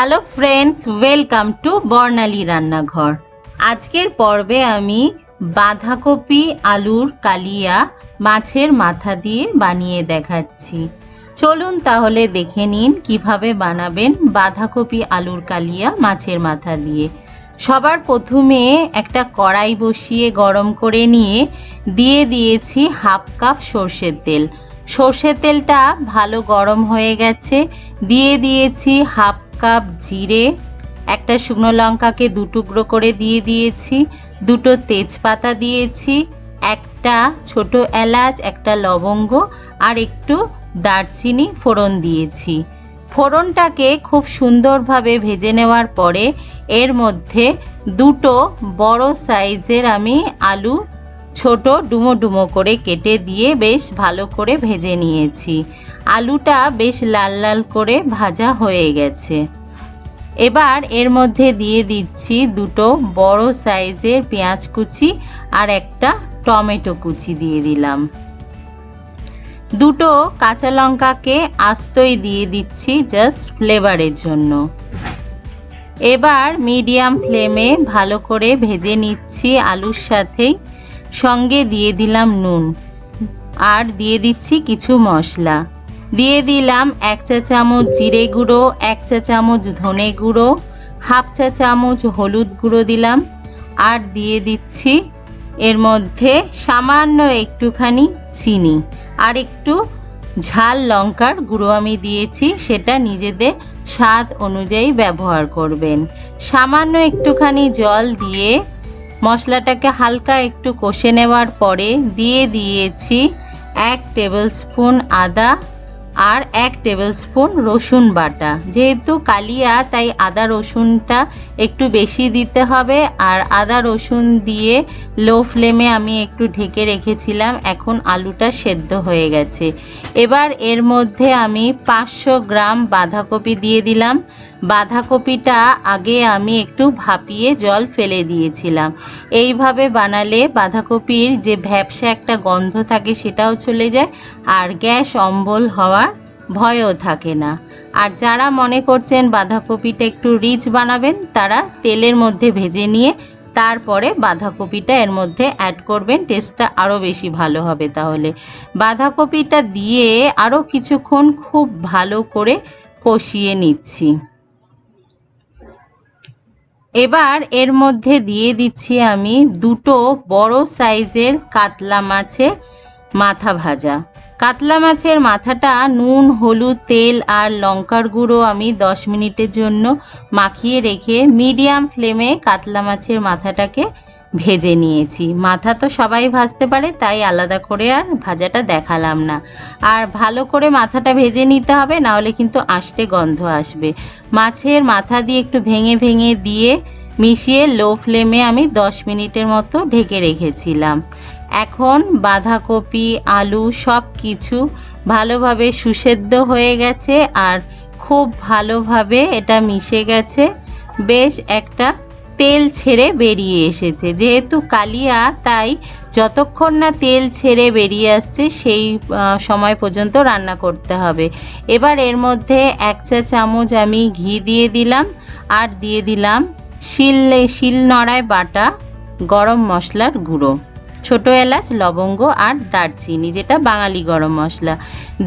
Hello friends, welcome to বর্ণালী রান্নাঘর। আজকের পর্বে আমি বাঁধাকপি আলুর কালিয়া মাছের মাথা দিয়ে বানিয়ে দেখাচ্ছি। চলুন তাহলে দেখে নিন কিভাবে বানাবেন বাঁধাকপি আলুর কালিয়া মাছের মাথা দিয়ে। সবার প্রথমে একটা কড়াই বসিয়ে গরম করে নিয়ে দিয়ে দিয়েছি হাফ কাপ সর্ষের তেল। সর্ষের তেলটা ভালো গরম হয়ে গেছে। দিয়ে দিয়েছি হাফ কাপ জিরে, একটা শুকনো লঙ্কাকে দু টুকরো করে দিয়ে দিয়েছি, দুটো তেজপাতা দিয়েছি, একটা ছোট এলাচ, একটা লবঙ্গ আর একটু দারচিনি ফোড়ন দিয়েছি। ফোড়নটাকে খুব সুন্দরভাবে ভেজে নেওয়ার পরে এর মধ্যে দুটো বড় সাইজের আমি আলু ছোট ডুমো ডুমো করে কেটে দিয়ে বেশ ভালো করে ভেজে নিয়েছি। আলুটা বেশ লাল লাল করে ভাজা হয়ে গেছে। এবার এর মধ্যে দিয়ে দিচ্ছি দুটো বড় সাইজের পেঁয়াজ কুচি আর একটা টমেটো কুচি দিয়ে দিলাম। দুটো কাঁচা লঙ্কাকে আস্তই দিয়ে দিচ্ছি জাস্ট ফ্লেভারের জন্য। এবার মিডিয়াম ফ্লেমে ভালো করে ভেজে নিচ্ছি আলুর সাথেই। সঙ্গে দিয়ে দিলাম নুন আর দিয়ে দিচ্ছি কিছু মশলা। দিয়ে দিলাম 1 চা চামচ জিরে গুঁড়ো, 1 চা চামচ ধনে গুঁড়ো, হাফ চা চামচ হলুদ গুঁড়ো দিলাম আর দিয়ে দিচ্ছি এর মধ্যে সামান্য একটুখানি চিনি আর একটু ঝাল লঙ্কার গুঁড়ো আমি দিয়েছি, সেটা নিজেদের স্বাদ অনুযায়ী ব্যবহার করবেন। সামান্য একটুখানি জল দিয়ে মশলাটাকে হালকা একটু কষে নেওয়ার পরে দিয়ে দিয়েছি 1 টেবিল স্পুন আদা আর 1 টেবিল স্পুন রসুন বাটা। যেহেতু কালিয়া তাই আদা রসুনটা একটু বেশি দিতে হবে। আর আদা রসুন দিয়ে লো ফ্লেমে আমি একটু ঢেকে রেখেছিলাম। এখন আলুটা সেদ্ধ হয়ে গেছে। এবার এর মধ্যে আমি 500 গ্রাম বাঁধাকপি দিয়ে দিলাম। বাঁধাকপিটা আগে আমি একটু ভাপিয়ে জল ফেলে দিয়েছিলাম। এইভাবে বানালে বাঁধাকপির যে ভ্যাপসা একটা গন্ধ থাকে সেটাও চলে যায় আর গ্যাস অম্বল হওয়ার ভয়ও থাকে না। আর যারা মনে করছেন বাঁধাকপিটা একটু রিচ বানাবেন তারা তেলের মধ্যে ভেজে নিয়ে তারপরে বাঁধাকপিটা এর মধ্যে অ্যাড করবেন, টেস্টটা আরও বেশি ভালো হবে। তাহলে বাঁধাকপিটা দিয়ে আরও কিছুক্ষণ খুব ভালো করে কষিয়ে নিচ্ছি। এবার এর মধ্যে দিয়ে দিচ্ছি আমি দুটো বড় সাইজের কাতলা মাছের মাথা ভাজা। কাতলা মাছের মাথাটা নুন, হলুদ, তেল আর লঙ্কার গুঁড়ো আমি 10 মিনিটের জন্য মাখিয়ে রেখে মিডিয়াম ফ্লেমে কাতলা মাছের মাথাটাকে ভেজে নিয়েছি। মাথা তো সবাই ভাজতে পারে, তাই আলাদা করে আর ভাজাটা দেখালাম না। আর ভালো করে মাথাটা ভেজে নিতে হবে, নাহলে কিন্তু আষ্টে গন্ধ আসবে। মাছের মাথা দিয়ে একটু ভেঙে ভেঙে দিয়ে মিশিয়ে লো ফ্লেমে আমি 10 মিনিটের মতো ঢেকে রেখেছিলাম। এখন বাঁধাকপি আলু সব কিছু ভালোভাবে সুসেদ্ধ হয়ে গেছে আর খুব ভালোভাবে এটা মিশে গেছে। বেশ একটা তেল ছেড়ে বেরিয়ে এসেছে। যেহেতু কালিয়া তাই যতক্ষণ না তেল ছেড়ে বেরিয়ে আসছে সেই সময় পর্যন্ত রান্না করতে হবে। এবার এর মধ্যে 1 চা চামচ আমি ঘি দিয়ে দিলাম আর দিয়ে দিলাম শিলনোড়ায় বাটা গরম মশলার গুঁড়ো, ছোট এলাচ, লবঙ্গ আর দারচিনি, যেটা বাঙালি গরম মশলা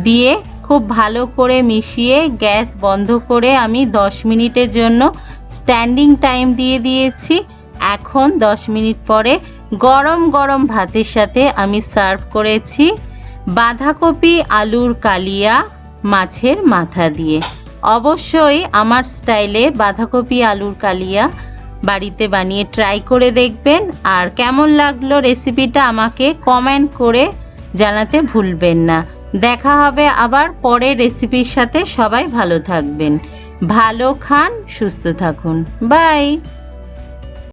দিয়ে খুব ভালো করে মিশিয়ে গ্যাস বন্ধ করে আমি 10 মিনিটের জন্য স্ট্যান্ডিং টাইম দিয়ে দিয়েছি। এখন 10 মিনিট পরে গরম গরম ভাতের সাথে আমি সার্ভ করেছি বাঁধাকপি আলুর কালিয়া মাছের মাথা দিয়ে। অবশ্যই আমার স্টাইলে বাঁধাকপি আলুর কালিয়া বাড়িতে বানিয়ে ট্রাই করে দেখবেন। আর কেমন লাগলো রেসিপিটা আমাকে কমেন্ট করে জানাতে ভুলবেন না। দেখা হবে আবার পরের রেসিপির সাথে। সবাই ভালো থাকবেন, ভালো খান, সুস্থ থাকুন। বাই।